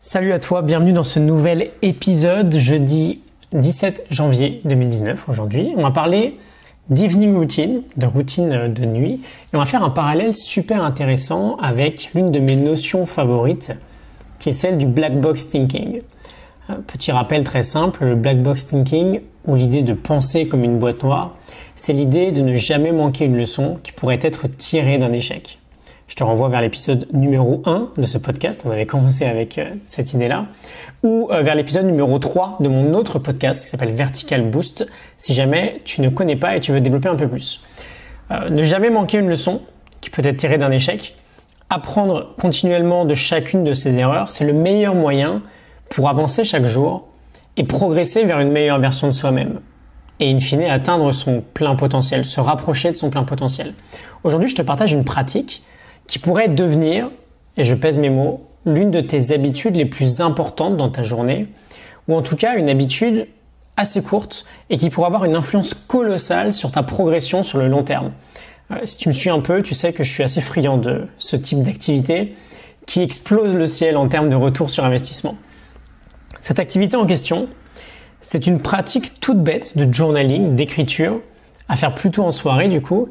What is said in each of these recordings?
Salut à toi, bienvenue dans ce nouvel épisode, jeudi 17 janvier 2019 aujourd'hui. On va parler d'evening routine, de routine de nuit, et on va faire un parallèle super intéressant avec l'une de mes notions favorites, qui est celle du black box thinking. Petit rappel très simple, le black box thinking, ou l'idée de penser comme une boîte noire, c'est l'idée de ne jamais manquer une leçon qui pourrait être tirée d'un échec. Je te renvoie vers l'épisode numéro 1 de ce podcast, on avait commencé avec cette idée-là, ou vers l'épisode numéro 3 de mon autre podcast qui s'appelle Vertical Boost, si jamais tu ne connais pas et tu veux développer un peu plus. Ne jamais manquer une leçon qui peut être tirée d'un échec, apprendre continuellement de chacune de ces erreurs, c'est le meilleur moyen pour avancer chaque jour et progresser vers une meilleure version de soi-même. Et in fine, atteindre son plein potentiel, se rapprocher de son plein potentiel. Aujourd'hui, je te partage une pratique qui pourrait devenir, et je pèse mes mots, l'une de tes habitudes les plus importantes dans ta journée, ou en tout cas une habitude assez courte et qui pourrait avoir une influence colossale sur ta progression sur le long terme. Si tu me suis un peu, tu sais que je suis assez friand de ce type d'activité qui explose le ciel en termes de retour sur investissement. Cette activité en question, c'est une pratique toute bête de journaling, d'écriture, à faire plutôt en soirée du coup.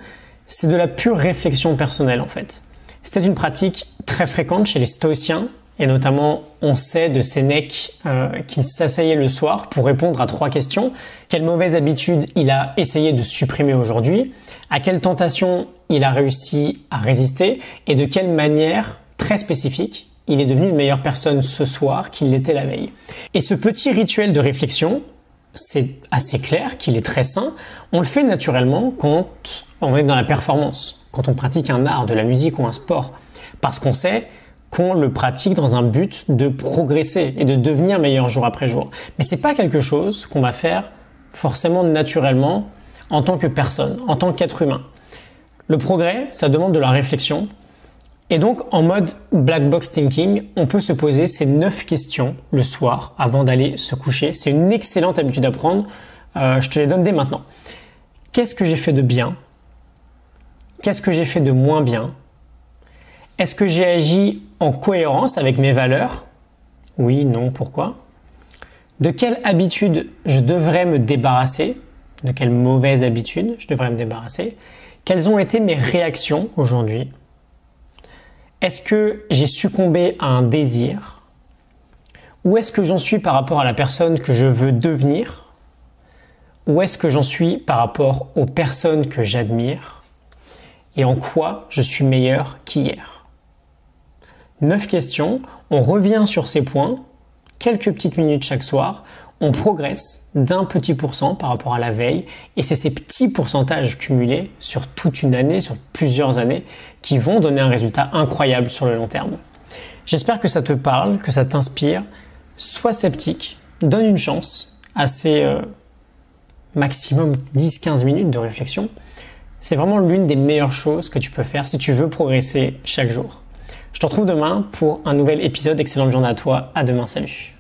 C'est de la pure réflexion personnelle en fait. C'était une pratique très fréquente chez les stoïciens, et notamment on sait de Sénèque qu'il s'asseyait le soir pour répondre à 3 questions. Quelle mauvaise habitude il a essayé de supprimer aujourd'hui? À quelle tentation il a réussi à résister? Et de quelle manière très spécifique il est devenu une meilleure personne ce soir qu'il l'était la veille? Et ce petit rituel de réflexion, c'est assez clair qu'il est très sain. On le fait naturellement quand on est dans la performance, quand on pratique un art, de la musique ou un sport, parce qu'on sait qu'on le pratique dans un but de progresser et de devenir meilleur jour après jour. Mais c'est pas quelque chose qu'on va faire forcément naturellement en tant que personne, en tant qu'être humain. Le progrès, ça demande de la réflexion. Et donc, en mode black box thinking, on peut se poser ces 9 questions le soir avant d'aller se coucher. C'est une excellente habitude à prendre. Je te les donne dès maintenant. Qu'est-ce que j'ai fait de bien? Qu'est-ce que j'ai fait de moins bien? Est-ce que j'ai agi en cohérence avec mes valeurs? Oui, non, pourquoi? De quelle habitude je devrais me débarrasser? De quelle mauvaise habitude je devrais me débarrasser? Quelles ont été mes réactions aujourd'hui? Est-ce que j'ai succombé à un désir? Où est-ce que j'en suis par rapport à la personne que je veux devenir? Où est-ce que j'en suis par rapport aux personnes que j'admire? Et en quoi je suis meilleur qu'hier? 9 questions, on revient sur ces points, quelques petites minutes chaque soir, on progresse d'un petit pourcent par rapport à la veille, et c'est ces petits pourcentages cumulés sur toute une année, sur plusieurs années, qui vont donner un résultat incroyable sur le long terme. J'espère que ça te parle, que ça t'inspire. Sois sceptique, donne une chance à ces maximum 10-15 minutes de réflexion. C'est vraiment l'une des meilleures choses que tu peux faire si tu veux progresser chaque jour. Je te retrouve demain pour un nouvel épisode. Excellente journée à toi. À demain. Salut.